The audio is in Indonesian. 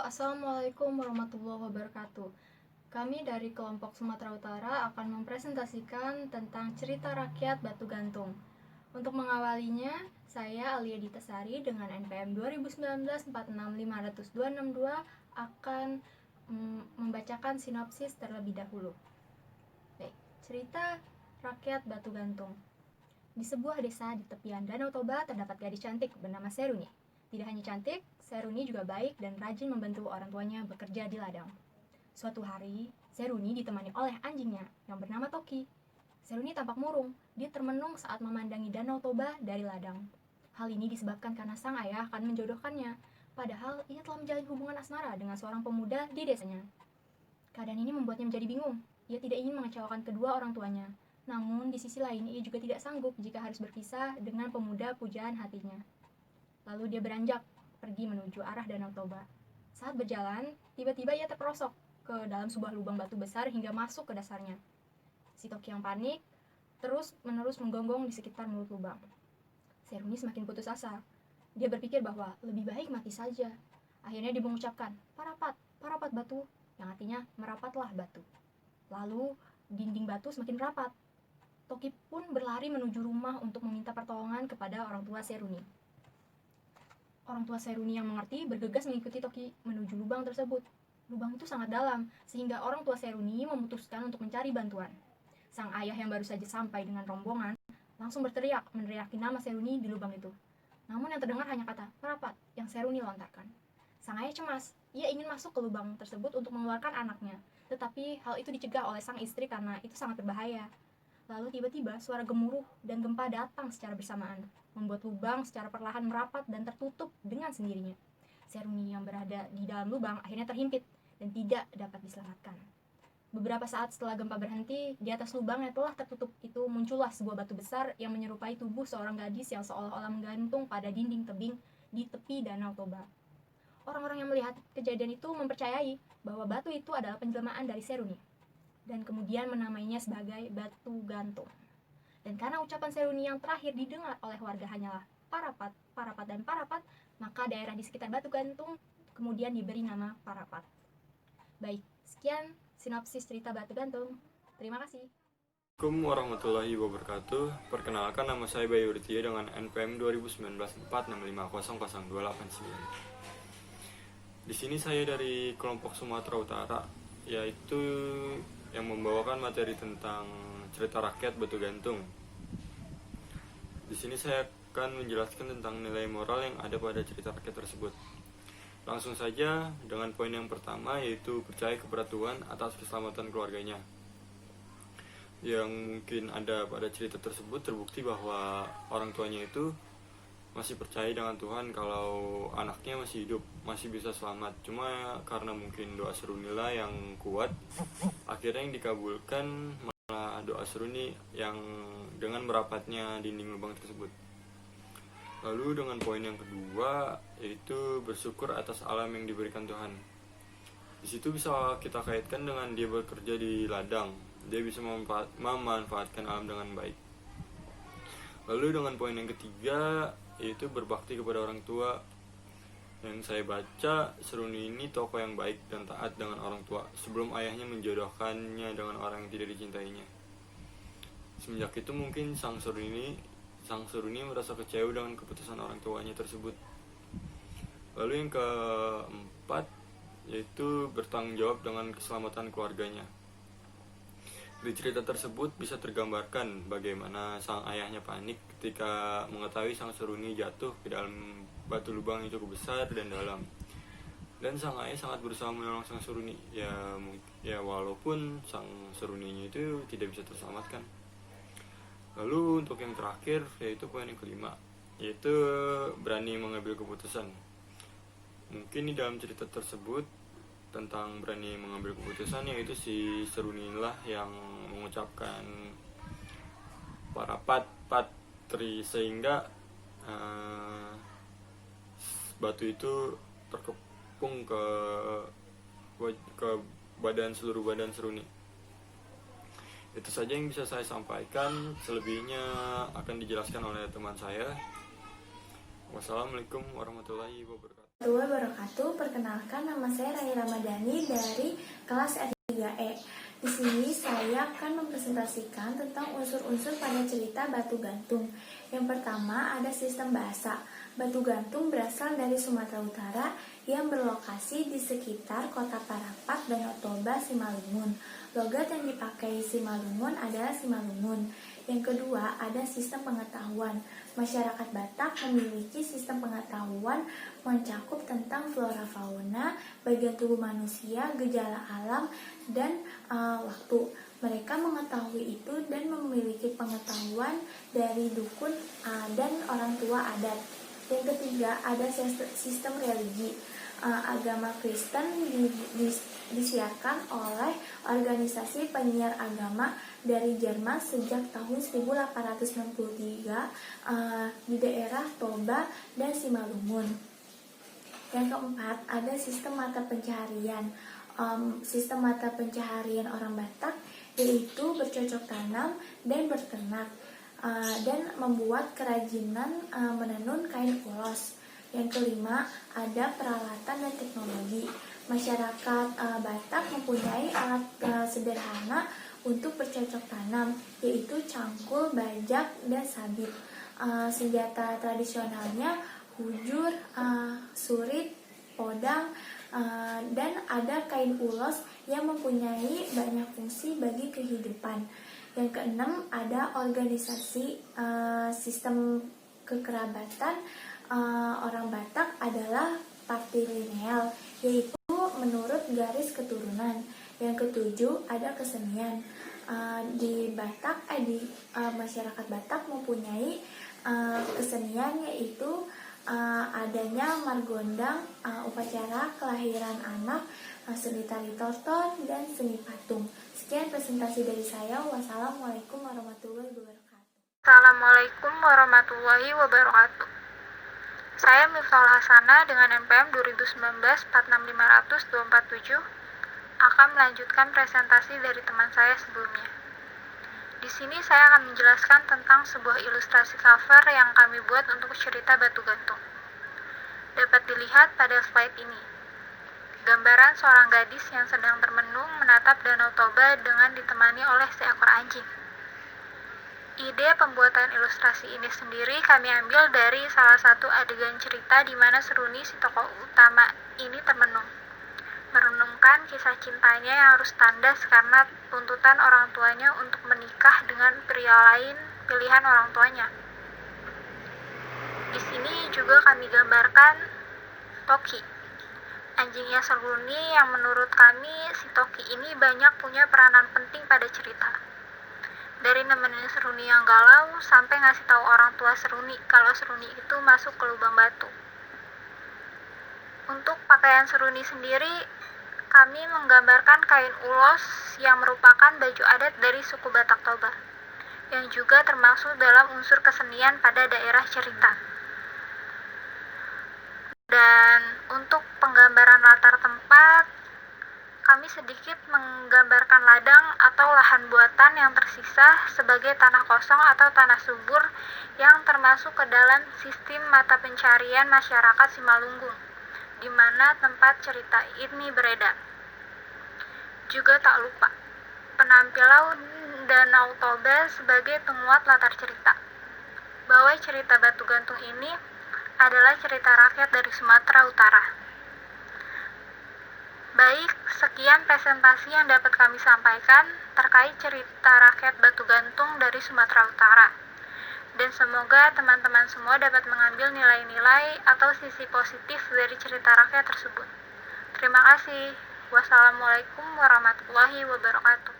Assalamualaikum warahmatullahi wabarakatuh. Kami dari kelompok Sumatera Utara akan mempresentasikan tentang cerita rakyat Batu Gantung. Untuk mengawalinya, saya Alia Ditasari dengan NPM 2019-4650262 akan membacakan sinopsis terlebih dahulu. Baik, cerita rakyat Batu Gantung. Di sebuah desa di tepian Danau Toba terdapat gadis cantik bernama Seruni. Tidak hanya cantik, Seruni juga baik dan rajin membantu orang tuanya bekerja di ladang. Suatu hari, Seruni ditemani oleh anjingnya yang bernama Toki. Seruni tampak murung, dia termenung saat memandangi Danau Toba dari ladang. Hal ini disebabkan karena sang ayah akan menjodohkannya, padahal ia telah menjalin hubungan asmara dengan seorang pemuda di desanya. Keadaan ini membuatnya menjadi bingung. Ia tidak ingin mengecewakan kedua orang tuanya. Namun, di sisi lain, ia juga tidak sanggup jika harus berpisah dengan pemuda pujaan hatinya. Lalu dia beranjak pergi menuju arah Danau Toba. Saat berjalan, tiba-tiba ia terperosok ke dalam sebuah lubang batu besar hingga masuk ke dasarnya. Si Toki yang panik terus-menerus menggonggong di sekitar mulut lubang. Seruni semakin putus asa. Dia berpikir bahwa lebih baik mati saja. Akhirnya dia mengucapkan, "Parapat, parapat batu," yang artinya merapatlah batu. Lalu dinding batu semakin rapat. Toki pun berlari menuju rumah untuk meminta pertolongan kepada orang tua Seruni. Orang tua Seruni yang mengerti bergegas mengikuti Toki menuju lubang tersebut. Lubang itu sangat dalam, sehingga orang tua Seruni memutuskan untuk mencari bantuan. Sang ayah yang baru saja sampai dengan rombongan langsung meneriaki nama Seruni di lubang itu. Namun yang terdengar hanya kata "parapat" yang Seruni lontarkan. Sang ayah cemas, ia ingin masuk ke lubang tersebut untuk mengeluarkan anaknya, tetapi hal itu dicegah oleh sang istri karena itu sangat berbahaya. Lalu tiba-tiba suara gemuruh dan gempa datang secara bersamaan, membuat lubang secara perlahan merapat dan tertutup dengan sendirinya. Seruni yang berada di dalam lubang akhirnya terhimpit dan tidak dapat diselamatkan. Beberapa saat setelah gempa berhenti, di atas lubang yang telah tertutup itu muncullah sebuah batu besar yang menyerupai tubuh seorang gadis yang seolah-olah menggantung pada dinding tebing di tepi Danau Toba. Orang-orang yang melihat kejadian itu mempercayai bahwa batu itu adalah penjelmaan dari Seruni, dan kemudian menamainya sebagai Batu Gantung. Dan karena ucapan Seruni yang terakhir didengar oleh warga hanyalah Parapat, Parapat, dan Parapat, maka daerah di sekitar Batu Gantung kemudian diberi nama Parapat. Baik, sekian sinopsis cerita Batu Gantung. Terima kasih. Assalamualaikum warahmatullahi wabarakatuh. Perkenalkan, nama saya Bayu Ritya dengan NPM 2019-4650289. Di sini saya dari kelompok Sumatera Utara, yaitu yang membawakan materi tentang cerita rakyat Batu Gantung. Di sini saya akan menjelaskan tentang nilai moral yang ada pada cerita rakyat tersebut. Langsung saja dengan poin yang pertama, yaitu percaya kepada Tuhan atas keselamatan keluarganya. Yang mungkin ada pada cerita tersebut terbukti bahwa orang tuanya itu masih percaya dengan Tuhan kalau anaknya masih hidup, masih bisa selamat. Cuma karena mungkin doa Serunilah yang kuat, akhirnya yang dikabulkan malah doa Seruni yang dengan merapatnya dinding lubang tersebut. Lalu dengan poin yang kedua, yaitu bersyukur atas alam yang diberikan Tuhan. Di situ bisa kita kaitkan dengan dia bekerja di ladang. Dia bisa memanfaatkan alam dengan baik. Lalu dengan poin yang ketiga, yaitu berbakti kepada orang tua. Yang saya baca, Seruni ini tokoh yang baik dan taat dengan orang tua sebelum ayahnya menjodohkannya dengan orang yang tidak dicintainya. Semenjak itu mungkin sang Seruni merasa kecewa dengan keputusan orang tuanya tersebut. Lalu yang keempat, yaitu bertanggung jawab dengan keselamatan keluarganya. Di cerita tersebut bisa tergambarkan bagaimana sang ayahnya panik ketika mengetahui sang Seruni jatuh ke dalam batu lubang yang cukup besar dan dalam. Dan sang ayah sangat berusaha menolong sang Seruni. Ya walaupun sang Seruninya itu tidak bisa terselamatkan. Lalu untuk yang terakhir, yaitu poin yang kelima, yaitu berani mengambil keputusan. Mungkin di dalam cerita tersebut tentang berani mengambil keputusan, yaitu si Seruni lah yang mengucapkan Parapat Patri sehingga batu itu terkepung ke seluruh badan Seruni. Itu saja yang bisa saya sampaikan, selebihnya akan dijelaskan oleh teman saya. Wassalamualaikum warahmatullahi wabarakatuh. Wabarakatuh. Perkenalkan, nama saya Rai Ramadhani dari kelas R3E. Di sini saya akan mempresentasikan tentang unsur-unsur pada cerita Batu Gantung. Yang pertama ada sistem bahasa. Batu Gantung berasal dari Sumatera Utara yang berlokasi di sekitar kota Parapat, Danau Toba, Simalungun. Logat yang dipakai Simalungun adalah Simalungun. Yang kedua ada sistem pengetahuan. Masyarakat Batak memiliki sistem pengetahuan mencakup tentang flora fauna, bagian tubuh manusia, gejala alam, dan waktu. Mereka mengetahui itu dan memiliki pengetahuan dari dukun dan orang tua adat. Yang ketiga ada sistem religi. Agama Kristen disiarkan oleh organisasi penyiar agama dari Jerman sejak tahun 1863 di daerah Toba dan Simalungun. Yang keempat ada sistem mata pencaharian. Sistem mata pencaharian orang Batak yaitu bercocok tanam dan berternak dan membuat kerajinan menenun kain ulos. Yang kelima ada peralatan dan teknologi. Masyarakat Batak mempunyai alat sederhana untuk bercocok tanam, yaitu cangkul, bajak, dan sabit. Senjata tradisionalnya hujur, surit, podang, dan ada kain ulos yang mempunyai banyak fungsi bagi kehidupan. Yang keenam ada organisasi sistem kekerabatan. Orang Batak adalah patrilineal, yaitu menurut garis keturunan. Yang ketujuh ada kesenian. Di Batak, masyarakat Batak mempunyai kesenian yaitu adanya margondang, upacara kelahiran anak, seni tari tortor, dan seni patung. Sekian presentasi dari saya. Wassalamualaikum warahmatullahi wabarakatuh. Assalamualaikum warahmatullahi wabarakatuh. Saya Miftahul Hasana dengan NPM 2019-46500-247 akan melanjutkan presentasi dari teman saya sebelumnya. Di sini saya akan menjelaskan tentang sebuah ilustrasi cover yang kami buat untuk cerita Batu Gantung. Dapat dilihat pada slide ini. Gambaran seorang gadis yang sedang termenung menatap Danau Toba dengan ditemani oleh seekor anjing. Ide pembuatan ilustrasi ini sendiri kami ambil dari salah satu adegan cerita di mana Seruni, si tokoh utama ini termenung, merenungkan kisah cintanya yang harus tandas karena tuntutan orang tuanya untuk menikah dengan pria lain pilihan orang tuanya. Di sini juga kami gambarkan Toki, anjingnya Seruni yang menurut kami si Toki ini banyak punya peranan penting pada cerita. Dari nemenin Seruni yang galau sampai ngasih tahu orang tua Seruni kalau Seruni itu masuk ke lubang batu. Untuk pakaian Seruni sendiri, kami menggambarkan kain ulos yang merupakan baju adat dari suku Batak Toba, yang juga termasuk dalam unsur kesenian pada daerah cerita. Dan untuk penggambaran latar tempat, kami sedikit menggambarkan ladang atau lahan buatan yang tersisa sebagai tanah kosong atau tanah subur yang termasuk ke dalam sistem mata pencarian masyarakat Simalungun, di mana tempat cerita ini beredar. Juga tak lupa, penampilan Danau Toba sebagai penguat latar cerita, bahwa cerita Batu Gantung ini adalah cerita rakyat dari Sumatera Utara. Baik, sekian presentasi yang dapat kami sampaikan terkait cerita rakyat Batu Gantung dari Sumatera Utara. Dan semoga teman-teman semua dapat mengambil nilai-nilai atau sisi positif dari cerita rakyat tersebut. Terima kasih. Wassalamualaikum warahmatullahi wabarakatuh.